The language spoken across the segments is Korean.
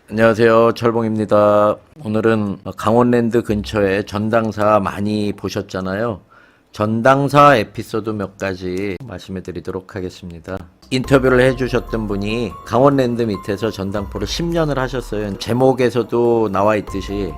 안녕하세요. 철봉입니다. 오늘은 강원랜드 근처에 전당사 많이 보셨잖아요. 전당사 에피소드 몇 가지 말씀해 드리도록 하겠습니다. 인터뷰를 해주셨던 분이 강원랜드 밑에서 전당포를 10년을 하셨어요. 제목에서도 나와 있듯이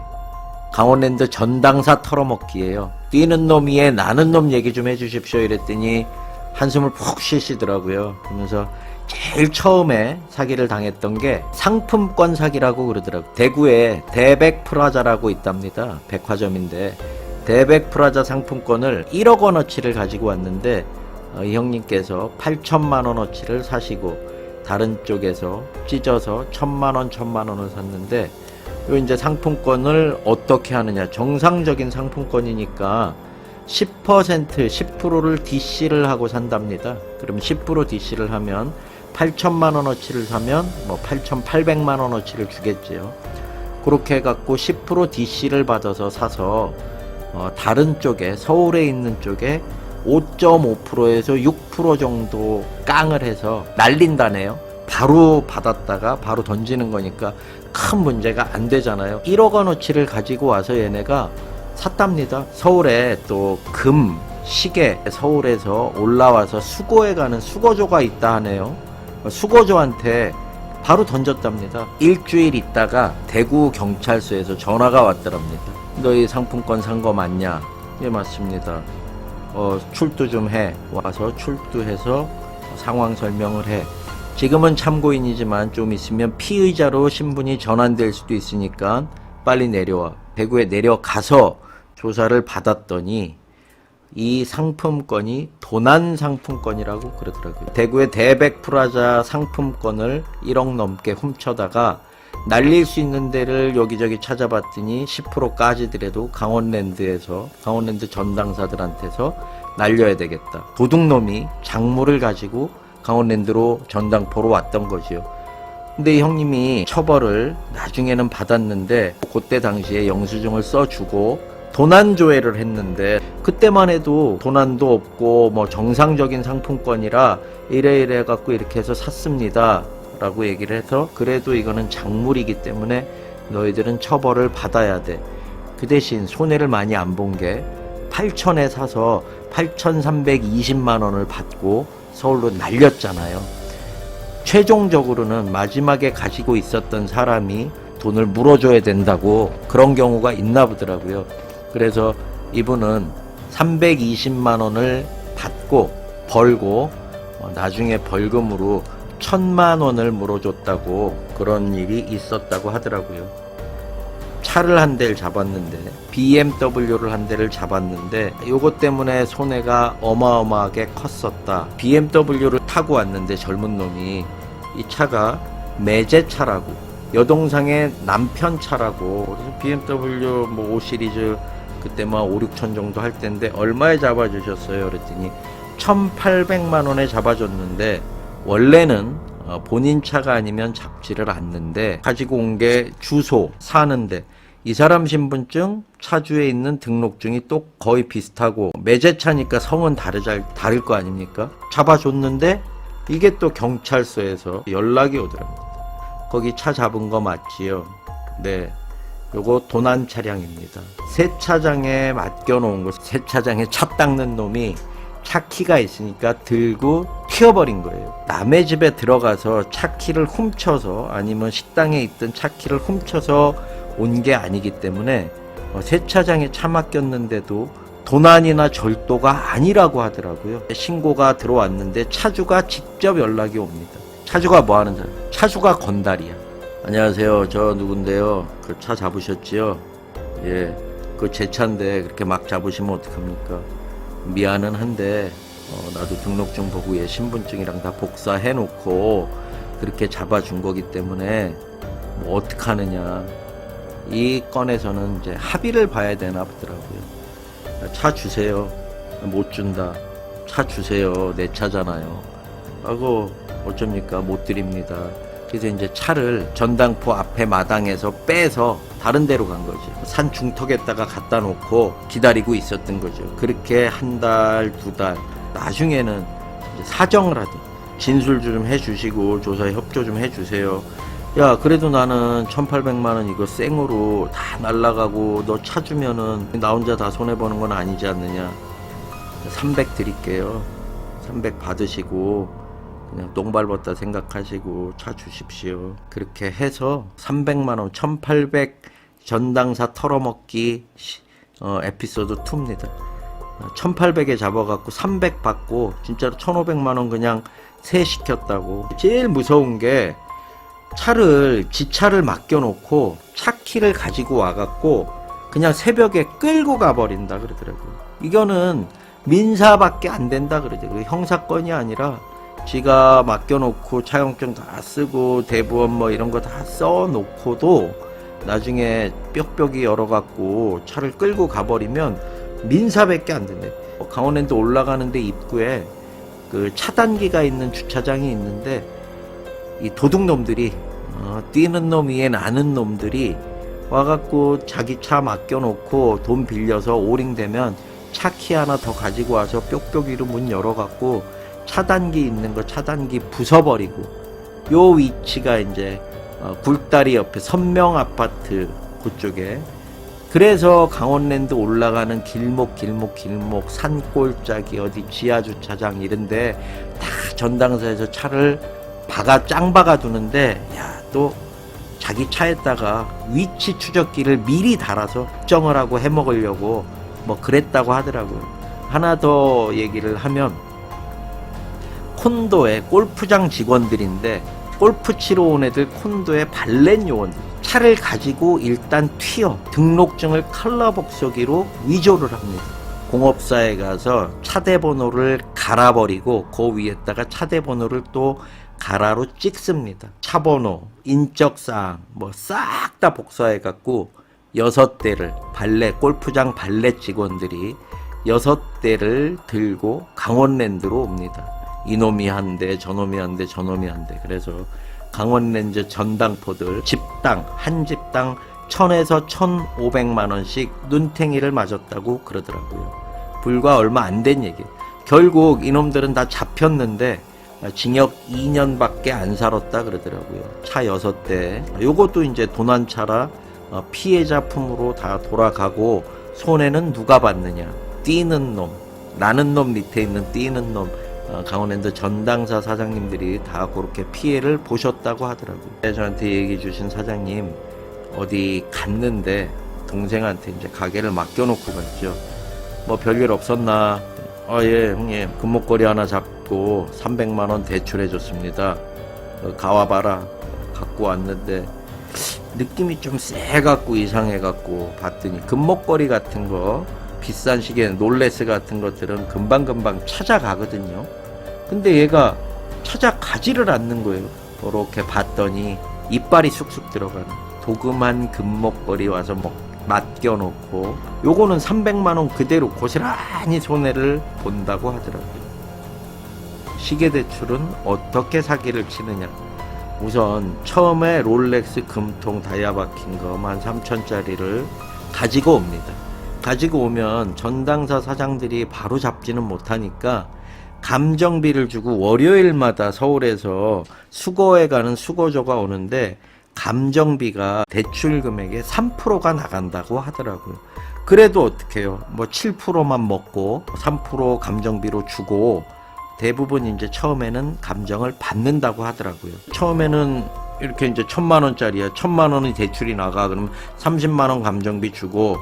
강원랜드 전당사 털어먹기예요. 뛰는 놈 위에 나는 놈 얘기 좀 해주십시오 이랬더니 한숨을 푹 쉬시더라고요. 그러면서 제일 처음에 사기를 당했던 게 상품권 사기라고 그러더라고요. 대구에 대백프라자라고 있답니다. 백화점인데 대백프라자 상품권을 1억 원어치를 가지고 왔는데 이 형님께서 8천만 원어치를 사시고 다른 쪽에서 찢어서 1,000만 원, 1,000만 원을 샀는데 요 이제 상품권을 어떻게 하느냐. 정상적인 상품권이니까 10%, 10%를 DC를 하고 산답니다. 그럼 10% DC를 하면 8천만 원어치를 사면 뭐 8,800만 원어치를 주겠지요. 그렇게 해갖고 10% DC를 받아서 사서 다른 쪽에 서울에 있는 쪽에 5.5%에서 6% 정도 깡을 해서 날린다네요. 바로 받았다가 바로 던지는 거니까 큰 문제가 안 되잖아요. 1억 원어치를 가지고 와서 얘네가 샀답니다. 서울에 또 금, 시계, 서울에서 올라와서 수거해 가는 수거조가 있다 하네요. 수거조한테 바로 던졌답니다. 일주일 있다가 대구 경찰서에서 전화가 왔더랍니다. 너희 상품권 산 거 맞냐? 예, 맞습니다. 출두 좀 해. 와서 출두해서 상황 설명을 해. 지금은 참고인이지만 좀 있으면 피의자로 신분이 전환될 수도 있으니까 빨리 내려와. 대구에 내려가서 조사를 받았더니 이 상품권이 도난 상품권이라고 그러더라고요. 대구의 대백프라자 상품권을 1억 넘게 훔쳐다가 날릴 수 있는 데를 여기저기 찾아봤더니 10% 까지더라도 강원랜드에서 강원랜드 전당사들한테서 날려야 되겠다. 도둑놈이 작물을 가지고 강원랜드로 전당포로 왔던 거지요. 근데 이 형님이 처벌을 나중에는 받았는데 그때 당시에 영수증을 써주고 도난 조회를 했는데 그때만 해도 도난도 없고 뭐 정상적인 상품권이라 이래 해갖고 이렇게 해서 샀습니다 라고 얘기를 해서 그래도 이거는 작물이기 때문에 너희들은 처벌을 받아야 돼. 그 대신 손해를 많이 안 본 게 8천에 사서 8,320만 원을 받고 서울로 날렸잖아요. 최종적으로는 마지막에 가지고 있었던 사람이 돈을 물어줘야 된다고 그런 경우가 있나 보더라고요. 그래서 이분은 320만 원을 받고 벌고 나중에 벌금으로 1,000만 원을 물어줬다고 그런 일이 있었다고 하더라고요. 차를 한 대를 잡았는데 BMW를 한 대를 잡았는데 요것 때문에 손해가 어마어마하게 컸었다. BMW를 타고 왔는데 젊은 놈이 이 차가 매제차라고 여동생의 남편 차라고 그래서 BMW 뭐 5 시리즈 그때 뭐 5, 6천 정도 할 텐데 얼마에 잡아주셨어요? 그랬더니 1,800만 원에 잡아줬는데 원래는 본인 차가 아니면 잡지를 않는데 가지고 온 게 주소 사는데 이 사람 신분증 차주에 있는 등록증이 또 거의 비슷하고 매제차니까 성은 다를 거 아닙니까? 잡아줬는데 이게 또 경찰서에서 연락이 오더랍니다. 거기 차 잡은 거 맞지요? 네. 요거 도난 차량입니다. 세차장에 맡겨놓은 거, 세차장에 차 닦는 놈이 차키가 있으니까 들고 튀어버린 거예요. 남의 집에 들어가서 차키를 훔쳐서 아니면 식당에 있던 차키를 훔쳐서 온 게 아니기 때문에 세차장에 차 맡겼는데도 도난이나 절도가 아니라고 하더라고요. 신고가 들어왔는데 차주가 직접 연락이 옵니다. 차주가 뭐 하는 사람? 차주가 건달이야. 안녕하세요. 저 누군데요. 그 차 잡으셨지요? 예. 그 제 차인데 그렇게 막 잡으시면 어떡합니까? 미안은 한데 나도 등록증 보고 얘 신분증이랑 다 복사해 놓고 그렇게 잡아준 거기 때문에 뭐 어떡하느냐. 이 건에서는 이제 합의를 봐야 되나 보더라고요. 차 주세요. 못 준다. 차 주세요. 내 차잖아요. 하고 어쩝니까? 못 드립니다. 그래서 이제 차를 전당포 앞에 마당에서 빼서 다른 데로 간 거죠. 산 중턱에다가 갖다 놓고 기다리고 있었던 거죠. 그렇게 한 달, 두 달. 나중에는 사정을 하든 진술 좀 해주시고 조사에 협조 좀 해주세요. 야, 그래도 나는 1800만원 이거 생으로 다 날라가고 너 차 주면은 나 혼자 다 손해보는 건 아니지 않느냐. 300 드릴게요. 300 받으시고 그냥 똥 밟았다 생각하시고 차 주십시오. 그렇게 해서 300만원 1800 전당사 털어먹기 에피소드 2입니다. 1800에 잡아갖고 300 받고 진짜로 1500만원 그냥 세시켰다고. 제일 무서운 게 지 차를 맡겨놓고 차 키를 가지고 와갖고 그냥 새벽에 끌고 가버린다 그러더라고요. 이거는 민사밖에 안 된다 그러더라고요. 형사건이 아니라 지가 맡겨놓고 차용증 다 쓰고 대부원 뭐 이런 거 다 써놓고도 나중에 뾱뾱이 열어갖고 차를 끌고 가버리면 민사밖에 안 된대. 강원랜드 올라가는데 입구에 그 차단기가 있는 주차장이 있는데 이 도둑놈들이 뛰는 놈 위에 나는 놈들이 와갖고 자기 차 맡겨놓고 돈 빌려서 오링되면 차 키 하나 더 가지고 와서 뾱뾱이로 문 열어갖고 차단기 있는 거 차단기 부숴버리고 요 위치가 이제 굴다리 옆에 선명아파트 그쪽에. 그래서 강원랜드 올라가는 길목 산골짜기 어디 지하주차장 이런데 다 전당사에서 차를 짱 박아두는데 야, 또 자기 차에다가 위치 추적기를 미리 달아서 특정을 하고 해먹으려고 뭐 그랬다고 하더라고요. 하나 더 얘기를 하면 콘도에 골프장 직원들인데 골프 치러 온 애들 콘도에 발렛 요원들 차를 가지고 일단 튀어 등록증을 컬러 복서기로 위조를 합니다. 공업사에 가서 차대 번호를 갈아버리고 그 위에다가 차대 번호를 또 가라로 찍습니다. 차번호, 인적사항 뭐 싹 다 복사해 갖고 6대를 골프장 발렛 직원들이 6대를 들고 강원랜드로 옵니다. 이놈이 한 대, 저놈이 한 대, 저놈이 한 대. 그래서 강원랜드 전당포들 한 집당 1000에서 1500만원씩 눈탱이를 맞았다고 그러더라고요. 불과 얼마 안 된 얘기. 결국 이놈들은 다 잡혔는데 징역 2년밖에 안 살았다 그러더라고요. 차 6대. 요것도 이제 도난차라 피해자 품으로 다 돌아가고 손해는 누가 받느냐. 뛰는 놈, 나는 놈 밑에 있는 뛰는 놈. 강원랜드 전당사 사장님들이 다 그렇게 피해를 보셨다고 하더라고요. 저한테 얘기해 주신 사장님 어디 갔는데 동생한테 이제 가게를 맡겨놓고 갔죠. 뭐 별일 없었나? 예 형님 금목걸이 하나 잡고 300만원 대출해 줬습니다. 가와봐라. 갖고 왔는데 느낌이 좀 세갖고 이상해갖고 봤더니 금목걸이 같은 거 비싼 시계 롤렉스 같은 것들은 금방금방 찾아가거든요. 근데 얘가 찾아가지를 않는 거예요. 그렇게 봤더니 이빨이 쑥쑥 들어가는 도금한 금목걸이 와서 맡겨놓고 요거는 300만원 그대로 고스란히 손해를 본다고 하더라고요. 시계 대출은 어떻게 사기를 치느냐. 우선 처음에 롤렉스 금통 다이아 박힌 거 13,000짜리를 가지고 옵니다. 가지고 오면 전당사 사장들이 바로 잡지는 못하니까 감정비를 주고 월요일마다 서울에서 수거에 가는 수거조가 오는데 감정비가 대출 금액의 3%가 나간다고 하더라고요. 그래도 어떡해요. 뭐 7%만 먹고 3% 감정비로 주고 대부분 이제 처음에는 감정을 받는다고 하더라고요. 처음에는 이렇게 이제 1000만원짜리야. 1000만원이 대출이 나가. 그러면 30만원 감정비 주고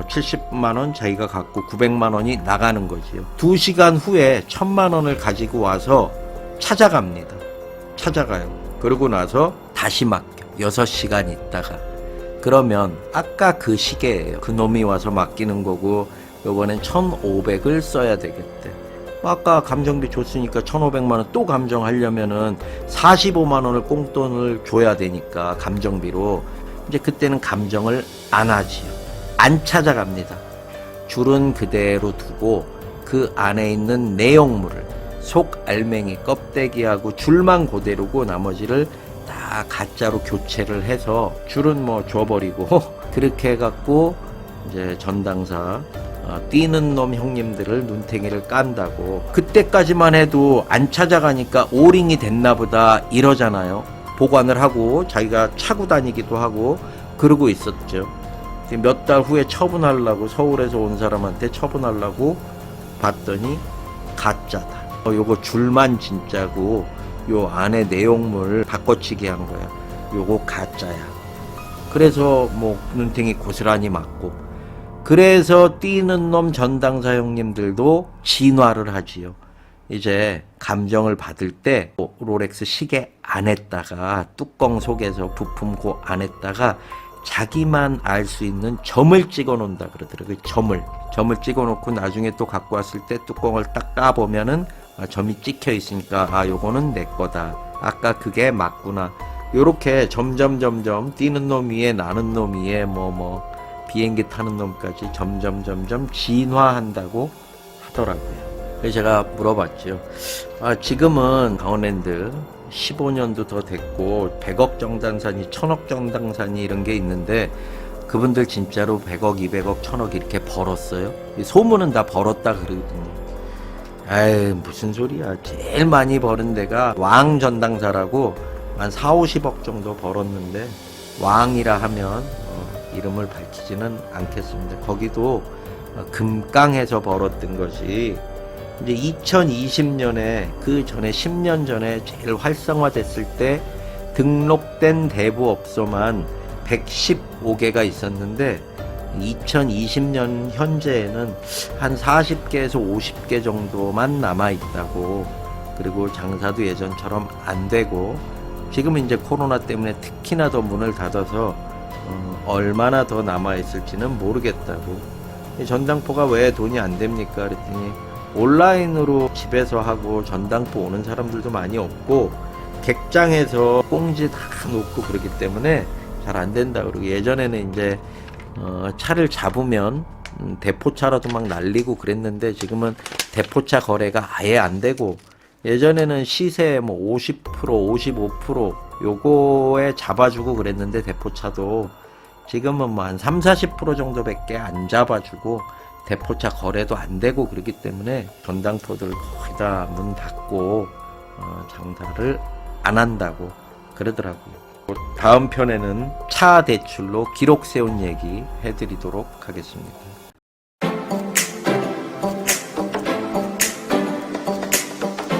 70만원 자기가 갖고 900만원이 나가는 거지요. 2시간 후에 1000만원을 가지고 와서 찾아갑니다. 찾아가요. 그러고 나서 다시 맡겨. 6시간 있다가. 그러면 아까 그 시계예요. 그 놈이 와서 맡기는 거고 요번엔 1500을 써야 되겠대. 아까 감정비 줬으니까 1500만원 또 감정하려면은 45만원을 꽁돈을 줘야 되니까 감정비로 이제 그때는 감정을 안 하지요. 안 찾아갑니다. 줄은 그대로 두고 그 안에 있는 내용물을 속 알맹이 껍데기하고 줄만 그대로고 나머지를 다 가짜로 교체를 해서 줄은 뭐 줘버리고 그렇게 해갖고 이제 전당사 뛰는 놈 형님들을 눈탱이를 깐다고. 그때까지만 해도 안 찾아가니까 오링이 됐나 보다 이러잖아요. 보관을 하고 자기가 차고 다니기도 하고 그러고 있었죠. 몇 달 후에 처분하려고 서울에서 온 사람한테 처분하려고 봤더니 가짜다. 요거 줄만 진짜고 요 안에 내용물 바꿔치기 한 거야. 요거 가짜야. 그래서 뭐 눈탱이 고스란히 맞고, 그래서 뛰는 놈 전당사 형님들도 진화를 하지요. 이제 감정을 받을 때 롤렉스 시계 안에다가 뚜껑 속에서 부품 그 안에다가 자기만 알 수 있는 점을 찍어 놓는다 그러더라고요. 점을 찍어 놓고 나중에 또 갖고 왔을 때 뚜껑을 딱 까보면은 점이 찍혀 있으니까 요거는 내 거다. 아까 그게 맞구나. 요렇게 점점 뛰는 놈 위에 나는 놈 위에 비행기 타는 놈까지 점점 진화한다고 하더라고요. 그래서 제가 물어봤죠. 지금은 강원랜드 15년도 더 됐고 100억 정당산이 1000억 정당산이 이런 게 있는데 그분들 진짜로 100억 200억 1000억 이렇게 벌었어요? 소문은 다 벌었다 그러거든요. 에이 무슨 소리야. 제일 많이 버는 데가 왕 전당사라고 한 4, 50억 정도 벌었는데, 왕이라 하면 이름을 밝히지는 않겠습니다. 거기도 금깡해서 벌었던 것이 이제 2020년에 그 전에 10년 전에 제일 활성화됐을 때 등록된 대부업소만 115개가 있었는데 2020년 현재에는 한 40개에서 50개 정도만 남아 있다고. 그리고 장사도 예전처럼 안 되고 지금은 이제 코로나 때문에 특히나 더 문을 닫아서 얼마나 더 남아 있을지는 모르겠다고. 전당포가 왜 돈이 안 됩니까? 그랬더니 온라인으로 집에서 하고 전당포 오는 사람들도 많이 없고 객장에서 꽁지 다 놓고 그러기 때문에 잘 안 된다. 그리고 예전에는 이제 차를 잡으면 대포차라도 막 날리고 그랬는데 지금은 대포차 거래가 아예 안 되고, 예전에는 시세 50%, 55% 요거에 잡아주고 그랬는데 대포차도 지금은 한 3, 40% 정도밖에 안 잡아주고 대포차 거래도 안 되고 그렇기 때문에 전당포들 거의 다 문 닫고 장사를 안 한다고 그러더라고요. 다음 편에는 차 대출로 기록 세운 얘기 해드리도록 하겠습니다.